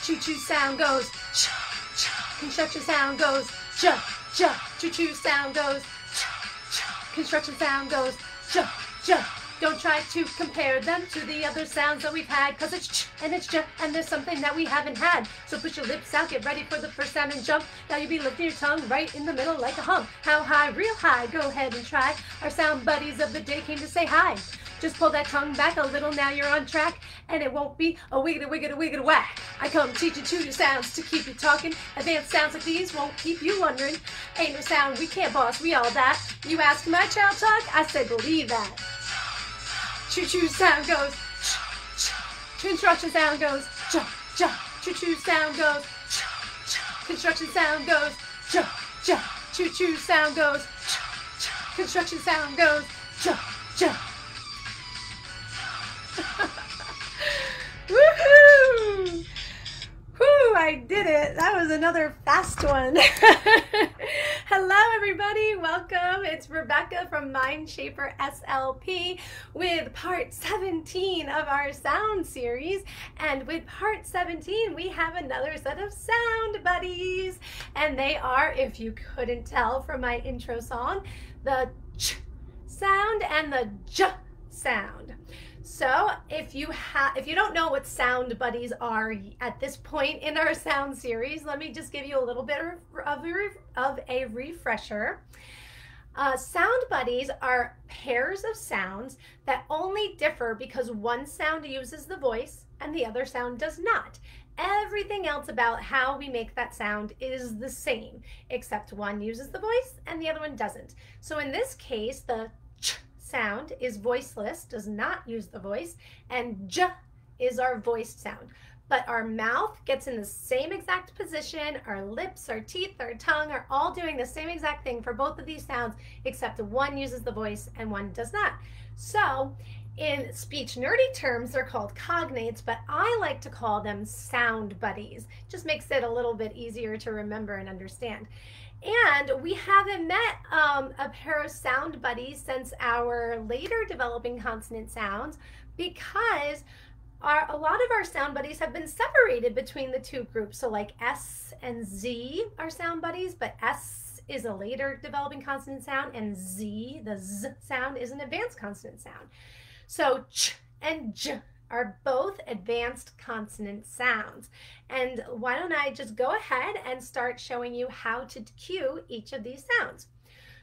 choo-choo sound goes ch, ch. Construction sound goes j, j. Choo-choo sound goes ch, ch. Construction sound goes j, j. Don't try to compare them to the other sounds that we've had, cause it's ch and it's j and there's something that we haven't had. So push your lips out, get ready for the first sound and jump. Now you'll be lifting your tongue right in the middle like a hump. How high? Real high. Go ahead and try. Our sound buddies of the day came to say hi. Just pull that tongue back a little, now you're on track, and it won't be a wiggity wiggity wiggity whack. I come teach you to your sounds to keep you talking. Advanced sounds like these won't keep you wondering. Ain't no sound we can't boss, we all that. You ask my child talk, I said believe that. Choo-choo sound goes ch, ch. Construction sound goes ch, ch. Choo-choo sound goes ch, ch. Construction sound goes ch, ch. Choo-choo sound goes ch, ch. Construction sound goes ch, ch. Woohoo! Whoo, I did it. That was another fast one. Hello, everybody. Welcome. It's Rebecca from Mindshaper SLP with part 17 of our sound series. And with part 17, we have another set of sound buddies. And they are, if you couldn't tell from my intro song, the ch sound and the j sound. So if you don't know what sound buddies are at this point in our sound series, let me just give you a little bit of a refresher. Sound buddies are pairs of sounds that only differ because one sound uses the voice and the other sound does not. Everything else about how we make that sound is the same, except one uses the voice and the other one doesn't. So in this case, the ch sound is voiceless, does not use the voice, and j is our voiced sound. But our mouth gets in the same exact position, our lips, our teeth, our tongue are all doing the same exact thing for both of these sounds, except one uses the voice and one does not. So in speech nerdy terms, they're called cognates, but I like to call them sound buddies. Just makes it a little bit easier to remember and understand. And we haven't met a pair of sound buddies since our later developing consonant sounds because a lot of our sound buddies have been separated between the two groups. So like S and Z are sound buddies, but S is a later developing consonant sound and Z, the Z sound, is an advanced consonant sound. So ch and j are both advanced consonant sounds. And why don't I just go ahead and start showing you how to cue each of these sounds.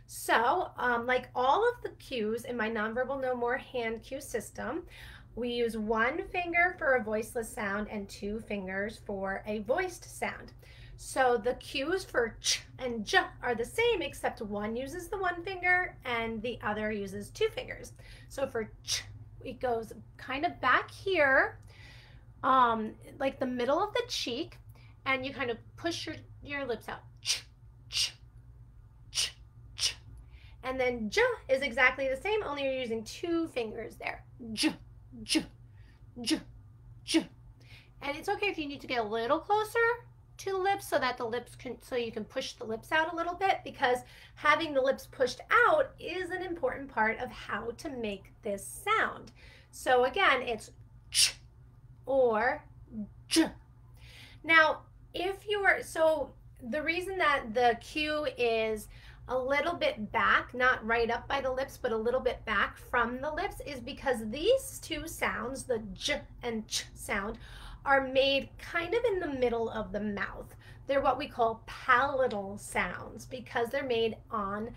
So like all of the cues in my Nonverbal No More hand cue system, we use one finger for a voiceless sound and two fingers for a voiced sound. So the cues for ch and j are the same, except one uses the one finger and the other uses two fingers. So for ch, it goes kind of back here, like the middle of the cheek, and you kind of push your lips out. Ch, ch, ch, ch. And then j is exactly the same, only you're using two fingers there. J, j, j, j. And it's okay if you need to get a little closer to the lips so that so you can push the lips out a little bit, because having the lips pushed out is an important part of how to make this sound. So again, it's ch or j. Now, so the reason that the cue is a little bit back, not right up by the lips, but a little bit back from the lips, is because these two sounds, the j and ch sound, are made kind of in the middle of the mouth. They're what we call palatal sounds because they're made on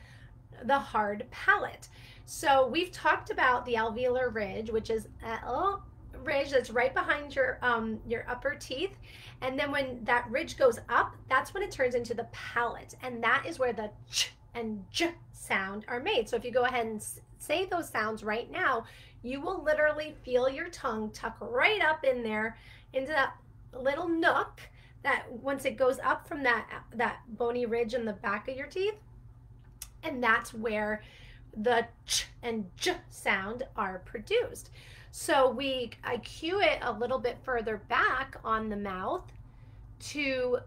the hard palate. So we've talked about the alveolar ridge, which is a little ridge that's right behind your upper teeth. And then when that ridge goes up, that's when it turns into the palate. And that is where the ch and j sound are made. So if you go ahead and say those sounds right now, you will literally feel your tongue tuck right up in there into that little nook that once it goes up from that bony ridge in the back of your teeth, and that's where the ch and j sound are produced. So I cue it a little bit further back on the mouth to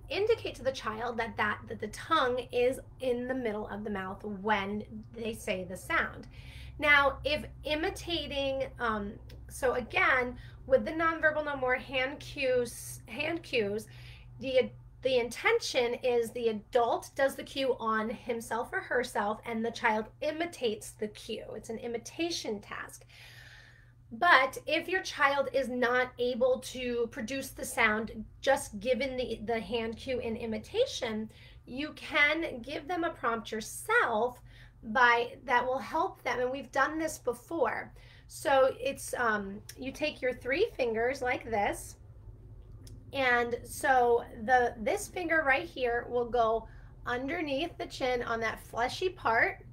indicate to the child that the tongue is in the middle of the mouth when they say the sound. Now, if imitating, so again, with the Nonverbal No More hand cues, the intention is the adult does the cue on himself or herself, and the child imitates the cue. It's an imitation task. But if your child is not able to produce the sound just given the hand cue in imitation, you can give them a prompt yourself that will help them. And we've done this before. So it's you take your 3 fingers like this, and so this finger right here will go underneath the chin on that fleshy part.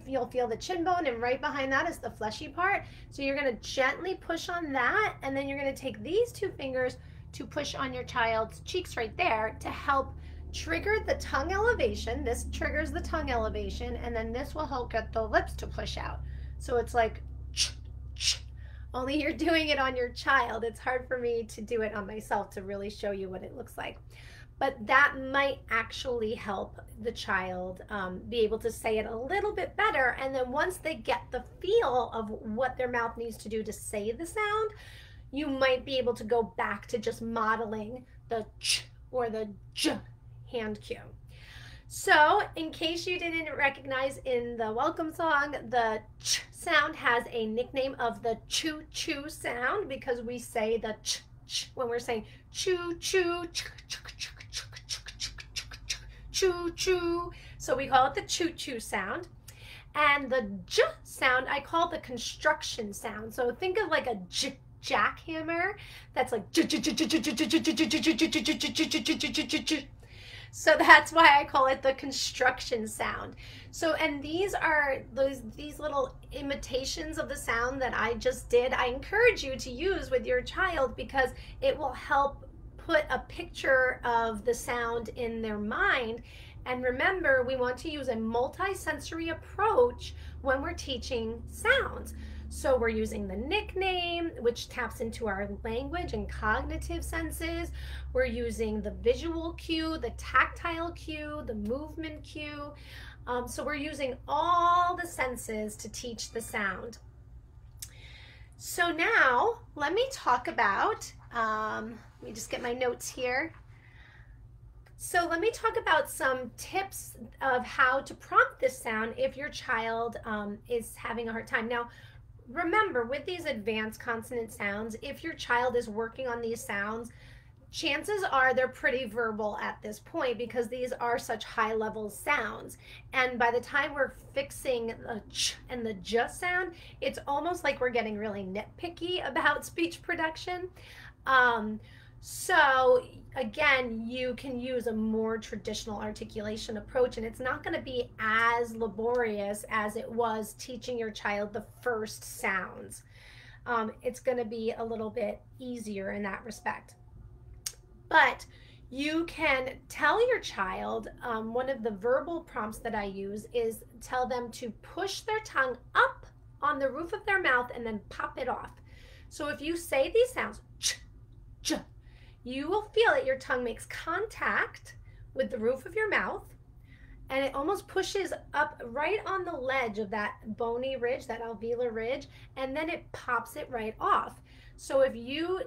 You'll feel the chin bone, and right behind that is the fleshy part. So you're going to gently push on that, and then you're going to take these 2 fingers to push on your child's cheeks right there to help trigger the tongue elevation. This triggers the tongue elevation, and then this will help get the lips to push out. So it's like ch, ch. Only you're doing it on your child. It's hard for me to do it on myself to really show you what it looks like. But that might actually help the child be able to say it a little bit better. And then once they get the feel of what their mouth needs to do to say the sound, you might be able to go back to just modeling the ch or the j hand cue. So in case you didn't recognize in the welcome song, the ch sound has a nickname of the choo-choo sound because we say the ch, ch when we're saying choo-choo, choo-choo. So we call it the choo-choo sound. And the j sound I call the construction sound. So think of like a j jackhammer that's like j. So that's why I call it the construction sound. So, and these are these little imitations of the sound that I just did. I encourage you to use with your child because it will help put a picture of the sound in their mind. And remember, we want to use a multi-sensory approach when we're teaching sounds. So we're using the nickname, which taps into our language and cognitive senses. We're using the visual cue, the tactile cue, the movement cue. So we're using all the senses to teach the sound. So now let me talk about, let me just get my notes here. So let me talk about some tips of how to prompt this sound if your child is having a hard time. Now, remember, with these advanced consonant sounds, if your child is working on these sounds, chances are they're pretty verbal at this point because these are such high-level sounds. And by the time we're fixing the ch and the j sound, it's almost like we're getting really nitpicky about speech production. So again, you can use a more traditional articulation approach, and it's not going to be as laborious as it was teaching your child the first sounds. It's going to be a little bit easier in that respect. But you can tell your child, one of the verbal prompts that I use is tell them to push their tongue up on the roof of their mouth and then pop it off. So if you say these sounds, ch, j, you will feel that your tongue makes contact with the roof of your mouth, and it almost pushes up right on the ledge of that bony ridge, that alveolar ridge, and then it pops it right off. So if you,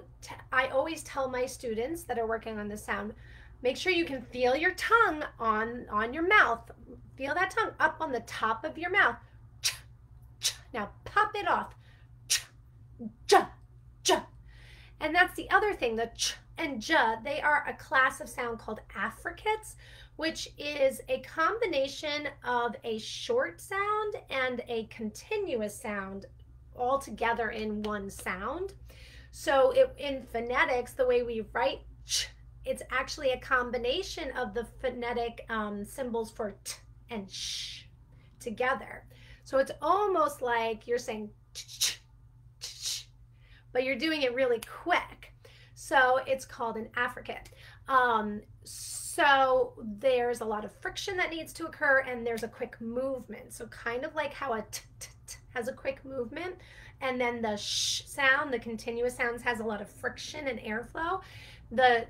I always tell my students that are working on this sound, make sure you can feel your tongue on your mouth. Feel that tongue up on the top of your mouth. Ch, ch. Now pop it off. Ch, j, j. And that's the other thing, the ch and j, they are a class of sound called affricates, which is a combination of a short sound and a continuous sound all together in one sound. So in phonetics, the way we write ch, it's actually a combination of the phonetic symbols for t and sh together. So it's almost like you're saying ch, ch, ch, but you're doing it really quick. So it's called an affricate. So So there's a lot of friction that needs to occur, and there's a quick movement. So kind of like how a t, t, t has a quick movement, and then the sh sound, the continuous sounds, has a lot of friction and airflow. The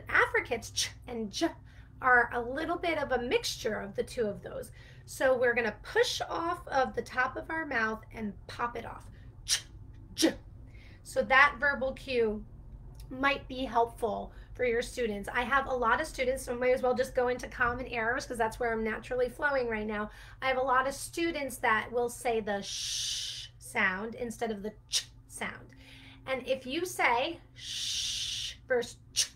affricates ch and j are a little bit of a mixture of the two of those. So we're going to push off of the top of our mouth and pop it off. Ch, j. So that verbal cue might be helpful for your students. I have a lot of students, so I might as well just go into common errors because that's where I'm naturally flowing right now. I have a lot of students that will say the sh sound instead of the ch sound. And if you say sh versus ch,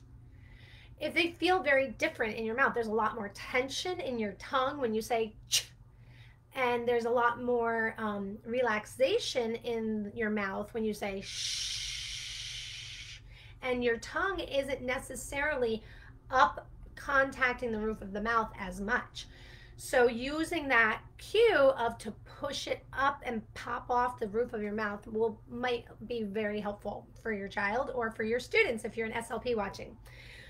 if they feel very different in your mouth, there's a lot more tension in your tongue when you say ch, and there's a lot more relaxation in your mouth when you say shh. And your tongue isn't necessarily up contacting the roof of the mouth as much. So using that cue of to push it up and pop off the roof of your mouth might be very helpful for your child or for your students if you're an SLP watching.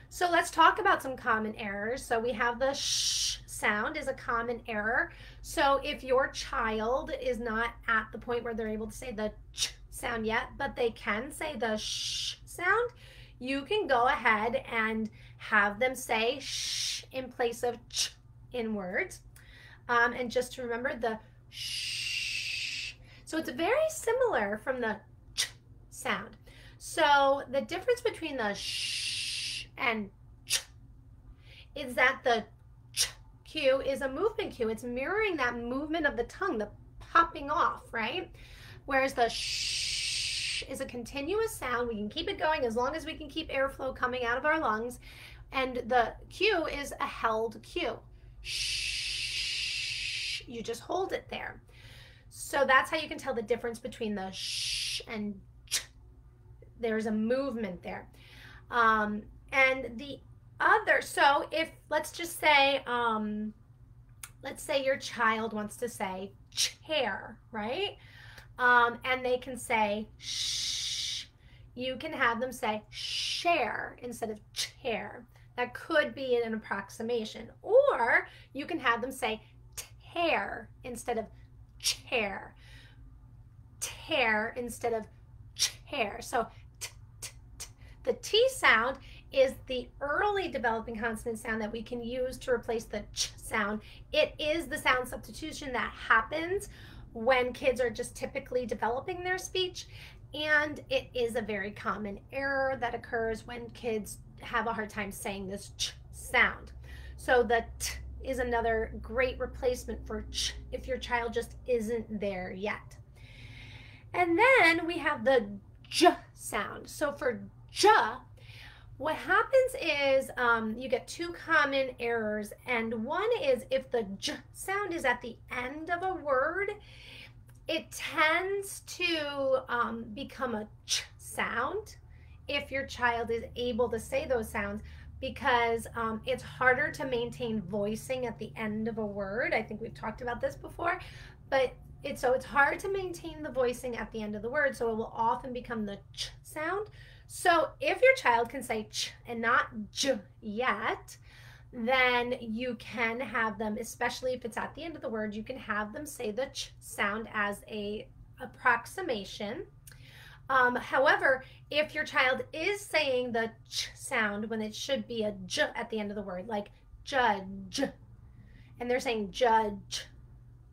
So let's talk about some common errors. So we have the sh sound is a common error. So if your child is not at the point where they're able to say the ch sound yet, but they can say the sh sound, you can go ahead and have them say sh in place of ch in words. And just to remember the sh. So it's very similar from the ch sound. So the difference between the sh and ch is that the ch cue is a movement cue. It's mirroring that movement of the tongue, the popping off, right? Whereas the sh is a continuous sound. We can keep it going as long as we can keep airflow coming out of our lungs. And the cue is a held cue. Shh. You just hold it there. So that's how you can tell the difference between the sh and ch. There's a movement there. And the other, so if, let's just say, let's say your child wants to say chair, right? And they can say shh. You can have them say share instead of chair. That could be an approximation. Or you can have them say tear instead of chair. Tear instead of chair. So t, t, t. The T sound is the early developing consonant sound that we can use to replace the ch sound. It is the sound substitution that happens when kids are just typically developing their speech, and it is a very common error that occurs when kids have a hard time saying this ch sound. So the t is another great replacement for ch if your child just isn't there yet. And then we have the j sound. So for j, what happens is you get two common errors, and one is if the j sound is at the end of a word, it tends to become a ch sound if your child is able to say those sounds, because it's harder to maintain voicing at the end of a word. I think we've talked about this before, but it's hard to maintain the voicing at the end of the word, so it will often become the ch sound. So if your child can say ch and not j yet, then you can have them, especially if it's at the end of the word, you can have them say the ch sound as a approximation. However, if your child is saying the ch sound when it should be a j at the end of the word, like judge, and they're saying judge,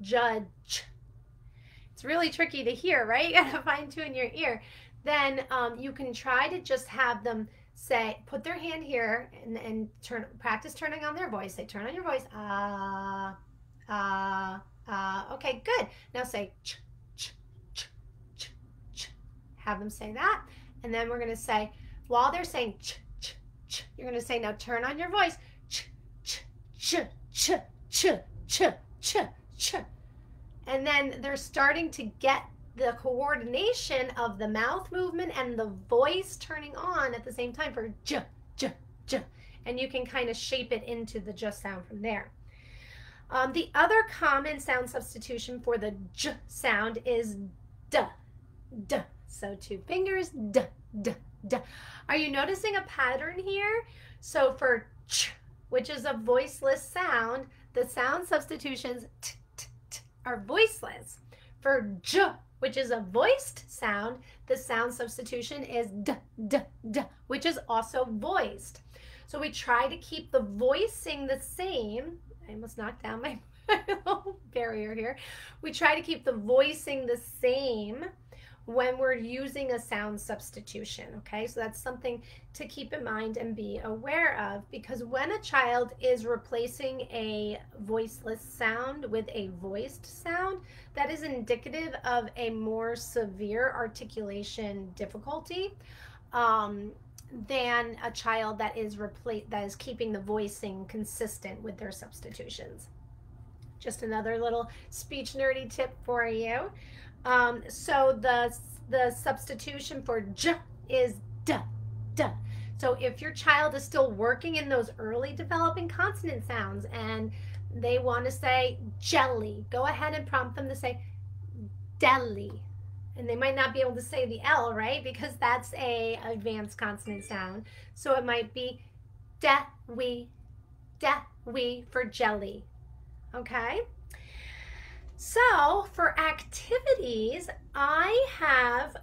judge, it's really tricky to hear, right? You gotta fine tune your ear. Then you can try to just have them say, put their hand here and practice turning on their voice. Say, turn on your voice. Okay, good. Now say ch, ch, ch, ch, ch. Have them say that. And then we're going to say, while they're saying ch, ch, ch, you're going to say, now turn on your voice. Ch, ch, ch, ch, ch, ch, ch, ch. And then they're starting to get the coordination of the mouth movement and the voice turning on at the same time for j, j, j. And you can kind of shape it into the j sound from there. The other common sound substitution for the j sound is d, d. So two fingers, d, d, d. Are you noticing a pattern here? So for ch, which is a voiceless sound, the sound substitutions t, t, t are voiceless. For j, which is a voiced sound, the sound substitution is d, d, d, which is also voiced. So we try to keep the voicing the same. I almost knocked down my little barrier here. We try to keep the voicing the same when we're using a sound substitution, okay? So that's something to keep in mind and be aware of, because when a child is replacing a voiceless sound with a voiced sound, that is indicative of a more severe articulation difficulty than a child that is keeping the voicing consistent with their substitutions. Just another little speech nerdy tip for you. So the substitution for j is d, d. So if your child is still working in those early developing consonant sounds and they want to say jelly, go ahead and prompt them to say deli. And they might not be able to say the L, right? Because that's a advanced consonant sound. So it might be de-we for jelly. Okay? So for activities, I have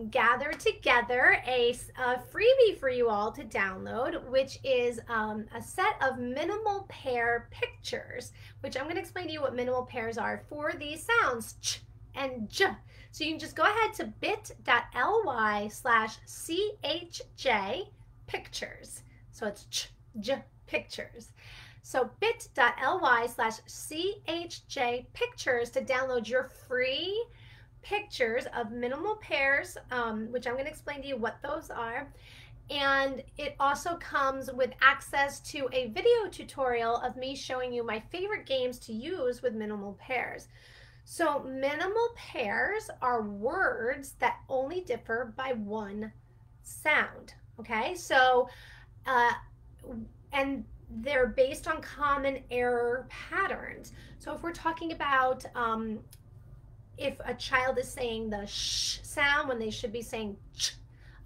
gathered together a freebie for you all to download, which is a set of minimal pair pictures, which I'm going to explain to you what minimal pairs are for these sounds, ch and j. So you can just go ahead to bit.ly/chj pictures. So it's ch, j pictures. So bit.ly/chj pictures to download your free pictures of minimal pairs, which I'm going to explain to you what those are. And it also comes with access to a video tutorial of me showing you my favorite games to use with minimal pairs. So minimal pairs are words that only differ by one sound, okay? So, and they're based on common error patterns. So if we're talking about if a child is saying the sh sound when they should be saying ch,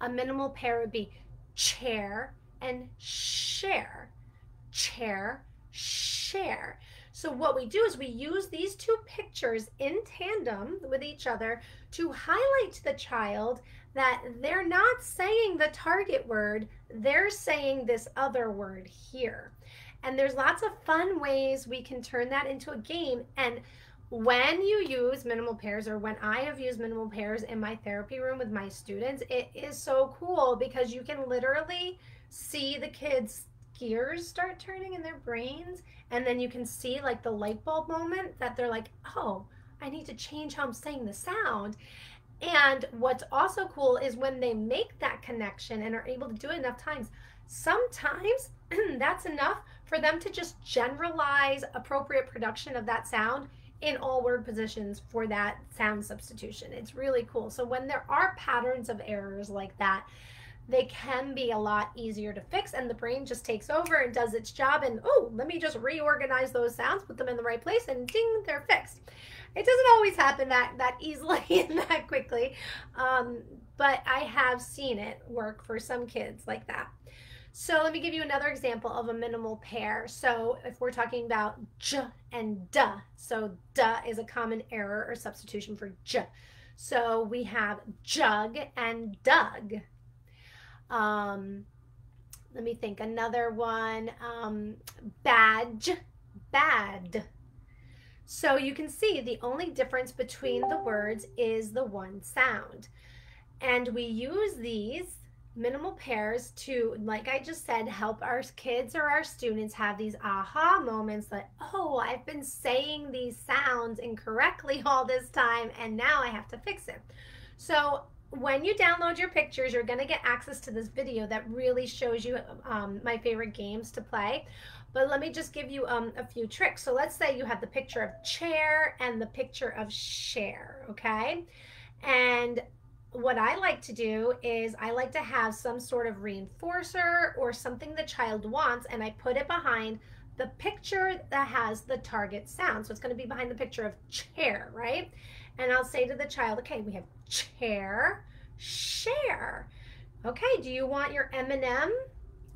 a minimal pair would be chair and share, chair, share. So what we do is we use these two pictures in tandem with each other to highlight to the child that they're not saying the target word, they're saying this other word here. And there's lots of fun ways we can turn that into a game. And when you use minimal pairs, or when I have used minimal pairs in my therapy room with my students, it is so cool because you can literally see the kids' gears start turning in their brains, and then you can see like the light bulb moment that they're like, oh, I need to change how I'm saying the sound. And what's also cool is when they make that connection and are able to do it enough times, sometimes that's enough for them to just generalize appropriate production of that sound in all word positions for that sound substitution. It's really cool. So when there are patterns of errors like that, they can be a lot easier to fix, and the brain just takes over and does its job, and oh, let me just reorganize those sounds, put them in the right place, and ding, they're fixed. It doesn't always happen that easily and that quickly, but I have seen it work for some kids like that. So let me give you another example of a minimal pair. So if we're talking about j and duh, so duh is a common error or substitution for j. So we have jug and Doug. Let me think, another one, badge, bad. So you can see the only difference between the words is the one sound. And we use these minimal pairs to, like I just said, help our kids or our students have these aha moments that, oh, I've been saying these sounds incorrectly all this time and now I have to fix it. So when you download your pictures, you're going to get access to this video that really shows you my favorite games to play. But let me just give you a few tricks. So let's say you have the picture of chair and the picture of share, okay? And what I like to do is I like to have some sort of reinforcer or something the child wants, and I put it behind the picture that has the target sound. So it's going to be behind the picture of chair, right? And I'll say to the child, okay, we have chair, share. Okay, do you want your M&M?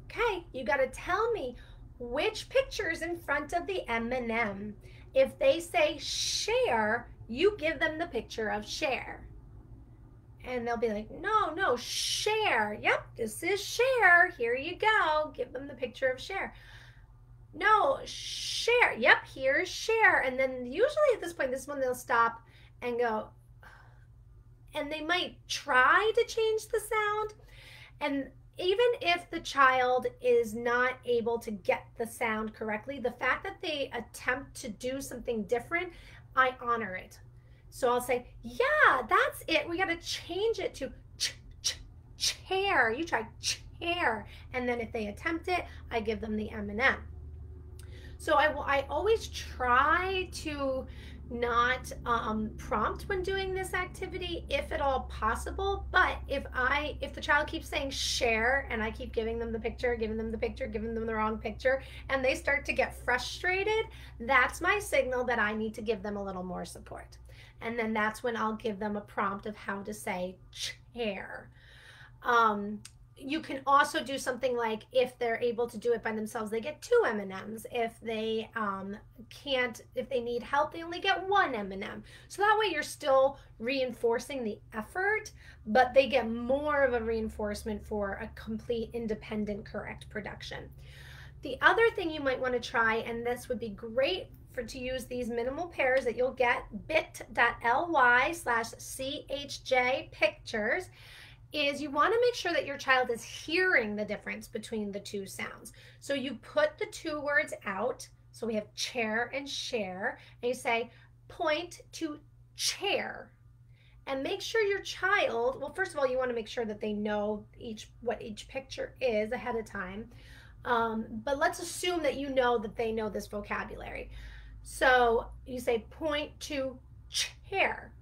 Okay, you got to tell me which picture's in front of the M&M. If they say share, you give them the picture of share. And they'll be like, no, share. Yep, this is share. Here you go. Give them the picture of share. No, share. Yep, here's share. And then usually at this point, this is when they'll stop and go, and they might try to change the sound. And even if the child is not able to get the sound correctly, the fact that they attempt to do something different, I honor it. So I'll say, yeah, that's it. We got to change it to chair. You try chair. And then if they attempt it, I give them the M&M. So I always try to not prompt when doing this activity if at all possible, but if the child keeps saying share and I keep giving them the picture, giving them the wrong picture, and they start to get frustrated, that's my signal that I need to give them a little more support. And then that's when I'll give them a prompt of how to say chair. You can also do something like, if they're able to do it by themselves, they get 2 M&Ms. If they if they need help, they only get 1 M&M. So that way you're still reinforcing the effort, but they get more of a reinforcement for a complete independent correct production. The other thing you might want to try, and this would be great to use these minimal pairs that you'll get, bit.ly/CHJ pictures, is you want to make sure that your child is hearing the difference between the 2 sounds. So you put the 2 words out. So we have chair and share, and you say point to chair. And make sure your child, well, first of all, you want to make sure that they know what each picture is ahead of time. But let's assume that you know that they know this vocabulary. So you say point to chair.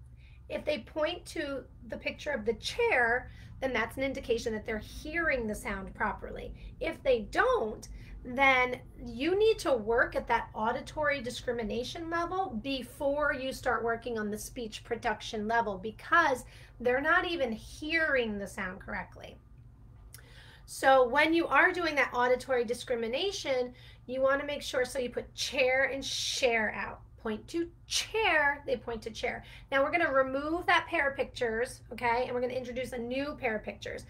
If they point to the picture of the chair, then that's an indication that they're hearing the sound properly. If they don't, then you need to work at that auditory discrimination level before you start working on the speech production level, because they're not even hearing the sound correctly. So when you are doing that auditory discrimination, you want to make sure, so you put chair and share out. Point to chair, they point to chair. Now we're going to remove that pair of pictures, okay? And we're going to introduce a new pair of pictures.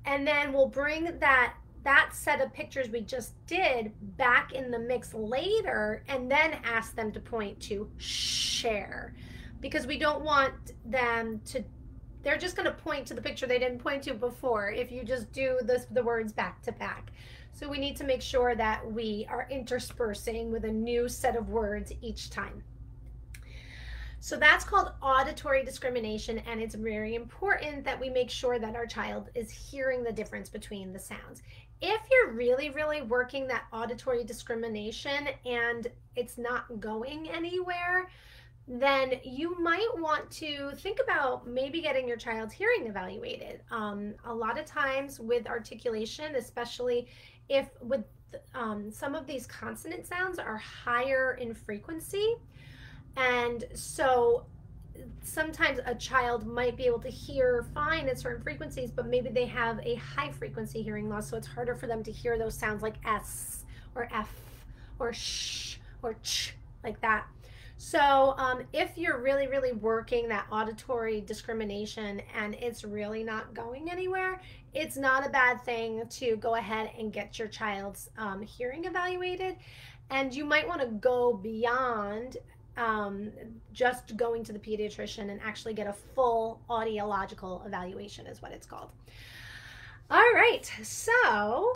And then we'll bring that set of pictures we just did back in the mix later, and then ask them to point to share. Because we don't want them to, they're just going to point to the picture they didn't point to before if you just do the words back to back. So we need to make sure that we are interspersing with a new set of words each time. So that's called auditory discrimination, and it's very important that we make sure that our child is hearing the difference between the sounds. If you're really, really working that auditory discrimination and it's not going anywhere, then you might want to think about maybe getting your child's hearing evaluated. A lot of times with articulation, especially if with some of these consonant sounds are higher in frequency, and so sometimes a child might be able to hear fine at certain frequencies, but maybe they have a high frequency hearing loss, so it's harder for them to hear those sounds like S or F or sh or ch, like that. So if you're really, really working that auditory discrimination and it's really not going anywhere, it's not a bad thing to go ahead and get your child's hearing evaluated. And you might want to go beyond just going to the pediatrician and actually get a full audiological evaluation is what it's called. All right, so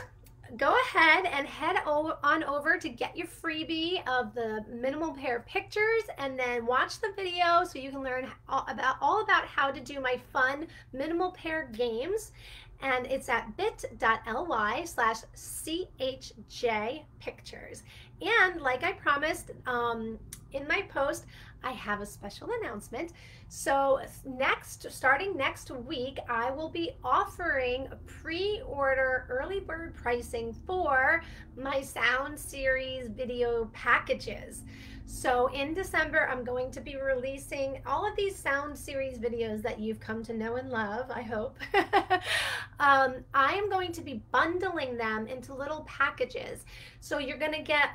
go ahead and head on over to get your freebie of the minimal pair pictures, and then watch the video so you can learn all about how to do my fun minimal pair games. And it's at bit.ly/CHJ pictures. And like I promised in my post, I have a special announcement. So starting next week, I will be offering pre-order early bird pricing for my sound series video packages. So in December, I'm going to be releasing all of these sound series videos that you've come to know and love, I hope. I am going to be bundling them into little packages. So you're going to get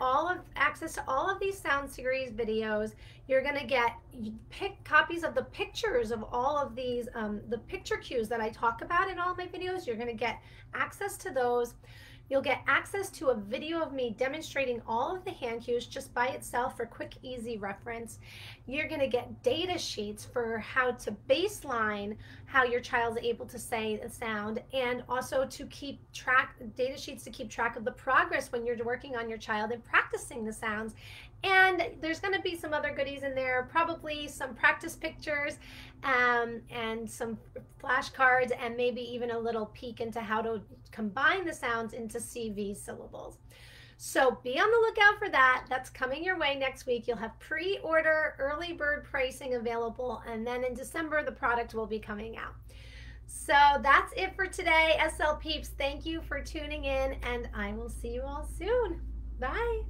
access to all of these sound series videos. You're going to get copies of the pictures of all of these, the picture cues that I talk about in all my videos. You're going to get access to those. You'll get access to a video of me demonstrating all of the hand cues just by itself for quick, easy reference. You're going to get data sheets for how to baseline how your child's able to say a sound, and also to keep track, data sheets to keep track of the progress when you're working on your child and practicing the sounds. And there's going to be some other goodies in there, probably some practice pictures and some flashcards, and maybe even a little peek into how to combine the sounds into CV syllables. So be on the lookout for that. That's coming your way next week. You'll have pre-order early bird pricing available, and then in December the product will be coming out. So that's it for today, SLPeeps. Thank you for tuning in, and I will see you all soon. Bye.